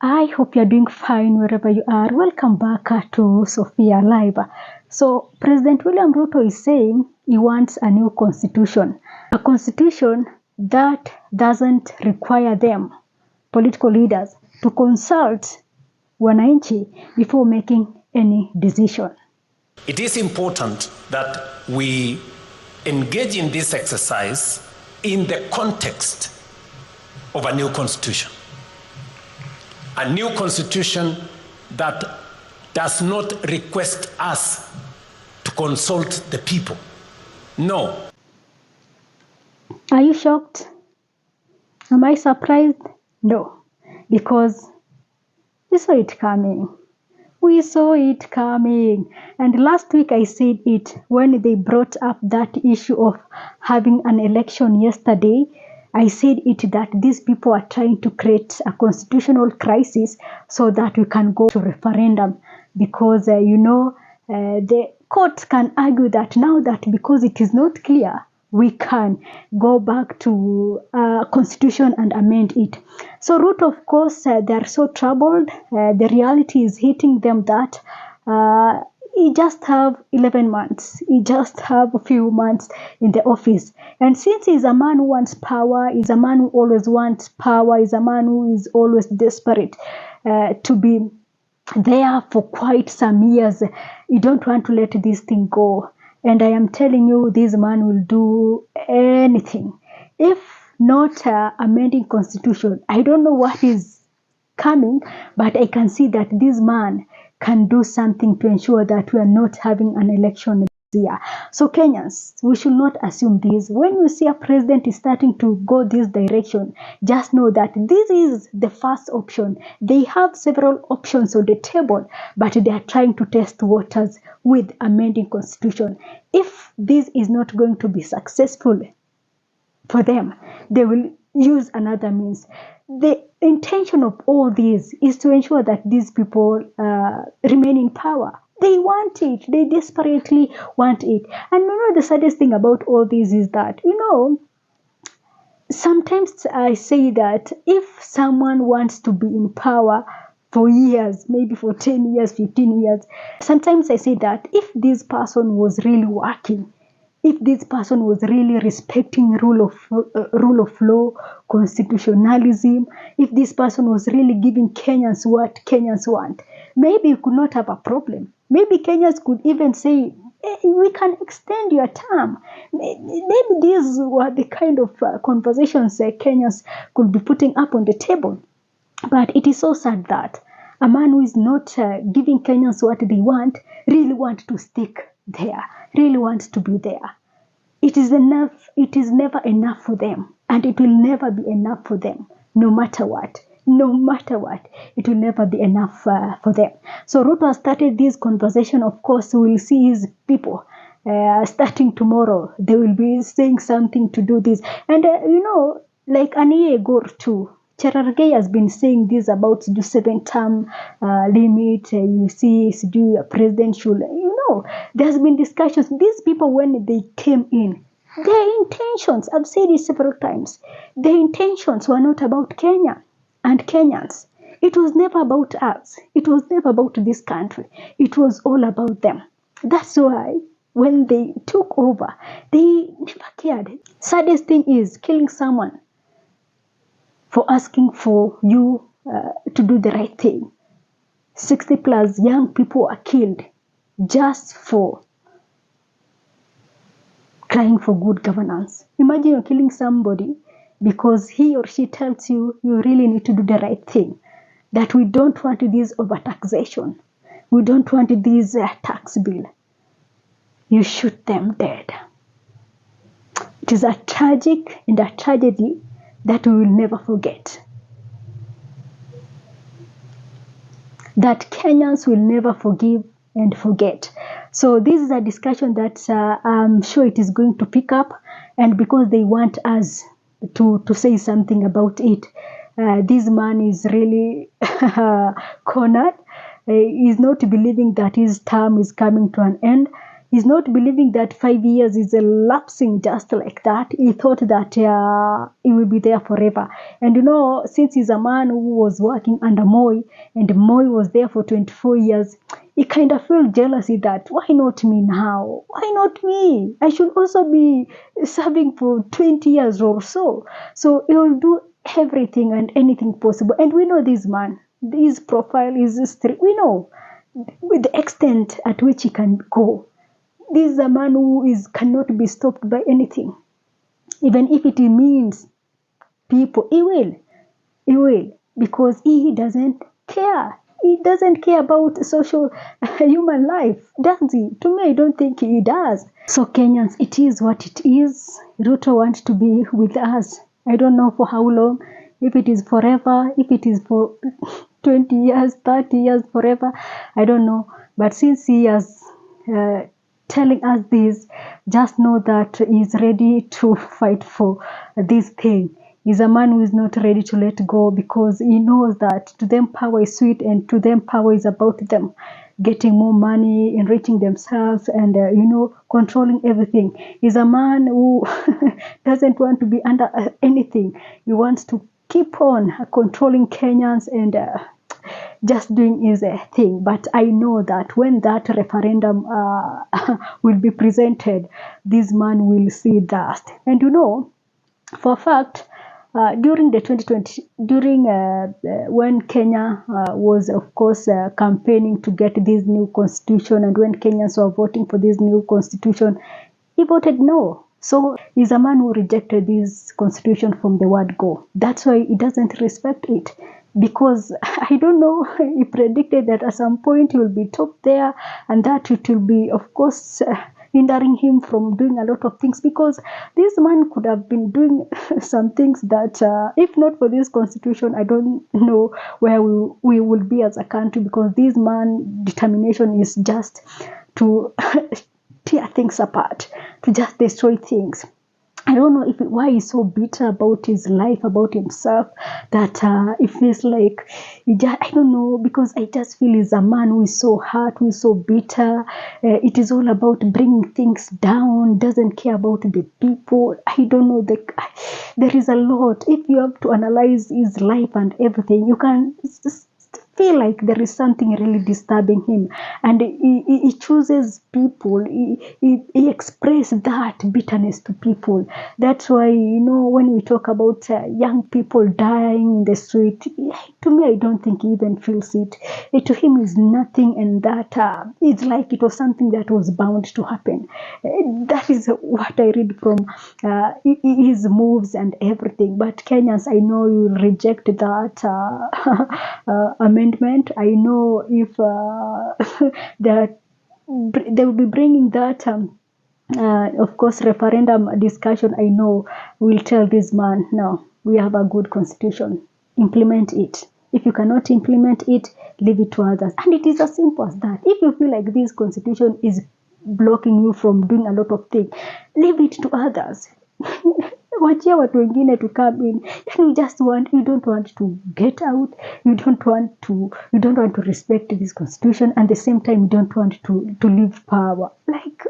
I hope you're doing fine wherever you are. Welcome back to Sophia Live. So, President William Ruto is saying he wants a new constitution. A constitution that doesn't require them, political leaders, to consult wananchi before making any decision. It is important that we engage in this exercise in the context of a new constitution. A new constitution that does not request us to consult the people. No. Are you shocked? Am I surprised? No. Because we saw it coming. We saw it coming. And last week I said it when they brought up that issue of having an election yesterday. I said it that these people are trying to create a constitutional crisis so that we can go to referendum because, the court can argue that now that because it is not clear, we can go back to constitution and amend it. So Ruto, of course, they are so troubled. The reality is hitting them that he just have 11 months. He just have a few months in the office. And since he's a man who wants power, he's a man who always wants power, he's a man who is always desperate to be there for quite some years. You don't want to let this thing go. And I am telling you, this man will do anything. If not amending constitution, I don't know what is coming, but I can see that this man can do something to ensure that we are not having an election this year. So Kenyans, we should not assume this. When you see a president is starting to go this direction, just know that this is the first option. They have several options on the table, but they are trying to test waters with amending constitution. If this is not going to be successful for them, they will use another means. The intention of all this is to ensure that these people remain in power. They want it. They desperately want it. And the saddest thing about all this is that, sometimes I say that if someone wants to be in power for years, maybe for 10 years, 15 years, sometimes I say that if this person was really working, if this person was really respecting rule of law, constitutionalism, if this person was really giving Kenyans what Kenyans want, maybe you could not have a problem. Maybe Kenyans could even say, hey, we can extend your term. Maybe these were the kind of conversations Kenyans could be putting up on the table. But it is so sad that a man who is not giving Kenyans what they want really wants to stick there, really wants to be there. It is enough. It is never enough for them, and it will never be enough for them, no matter what. No matter what, it will never be enough for them. So Ruto has started this conversation. Of course, we will see his people starting tomorrow. They will be saying something to do this. And, like an year ago or two, Cherargei has been saying this about the 7-term limit. You see, a president should, there's been discussions. These people, when they came in, their intentions, I've said it several times, their intentions were not about Kenya and Kenyans. It was never about us. It was never about this country. It was all about them. That's why when they took over, they never cared. Saddest thing is killing someone for asking for you to do the right thing. 60 plus young people are killed just for crying for good governance. Imagine you're killing somebody because he or she tells you you really need to do the right thing. That we don't want this overtaxation. We don't want this tax bill. You shoot them dead. It is a tragic and a tragedy that we will never forget. That Kenyans will never forgive and forget. So this is a discussion that I'm sure it is going to pick up, and because they want us to say something about it, this man is really cornered. He's not believing that his term is coming to an end. He's not believing that 5 years is elapsing just like that. He thought that he will be there forever. And since he's a man who was working under Moi, and Moi was there for 24 years, he kind of felt jealousy that why not me now? Why not me? I should also be serving for 20 years or so. So he will do everything and anything possible. And we know this man, his profile is straight. We know with the extent at which he can go. This is a man who cannot be stopped by anything. Even if it means people, he will. He will. Because he doesn't care. He doesn't care about social human life, does he? To me, I don't think he does. So Kenyans, it is what it is. Ruto wants to be with us. I don't know for how long. If it is forever, if it is for 20 years, 30 years, forever, I don't know. But since he has telling us this, just know that he's ready to fight for this thing. He's a man who is not ready to let go, because he knows that to them power is sweet, and to them power is about them getting more money, enriching themselves, and controlling everything. He's a man who doesn't want to be under anything. He wants to keep on controlling Kenyans and just doing his thing. But I know that when that referendum will be presented, this man will see that. And for a fact, during the 2020, when Kenya was, of course, campaigning to get this new constitution, and when Kenyans were voting for this new constitution, he voted no. So he's a man who rejected this constitution from the word go. That's why he doesn't respect it. Because I don't know, he predicted that at some point he will be top there, and that it will be, of course, hindering him from doing a lot of things, because this man could have been doing some things that, if not for this constitution, I don't know where we would be as a country, because this man's determination is just to tear things apart, to just destroy things. I don't know why he's so bitter about his life, about himself, that it feels like, I don't know, because I just feel he's a man who is so hurt, who is so bitter. It is all about bringing things down, doesn't care about the people. I don't know, there is a lot. If you have to analyze his life and everything, you can feel like there is something really disturbing him, and he chooses people. He expresses that bitterness to people. That's why, when we talk about young people dying in the street, to me, I don't think he even feels it. To him is nothing, and that it's like it was something that was bound to happen. That is what I read from his moves and everything. But Kenyans, I know you reject that amendment. I know if that they will be bringing that of course referendum discussion, I know will tell this man, no, we have a good constitution, implement it. If you cannot implement it, leave it to others. And it is as simple as that. If you feel like this constitution is blocking you from doing a lot of things, leave it to others. Wachia watu wengine to come in. You don't want to get out. You don't want to respect this constitution, and at the same time you don't want to leave power. Like,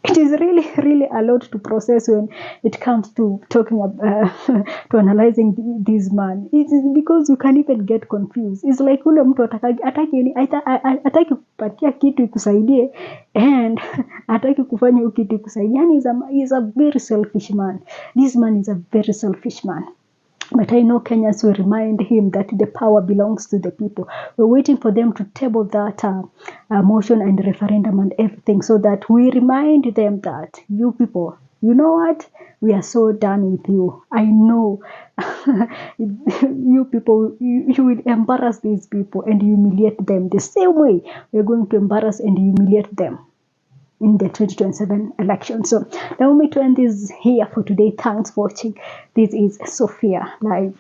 it is really, really a lot to process when it comes to talking about, to analyzing this man. It is because you can even get confused. It's like ule mtu ataki kupatia kitu ikusaidie, and ataki kufanya kitu ikusaidie. Yani he's a very selfish man. This man is a very selfish man. But I know Kenyans will remind him that the power belongs to the people. We're waiting for them to table that motion and referendum and everything, so that we remind them that, you people, you know what? We are so done with you. I know you people, you will embarrass these people and humiliate them the same way we're going to embarrass and humiliate them in the 2027 election. So allow me to end this here for today. Thanks for watching. This is Sophia Live.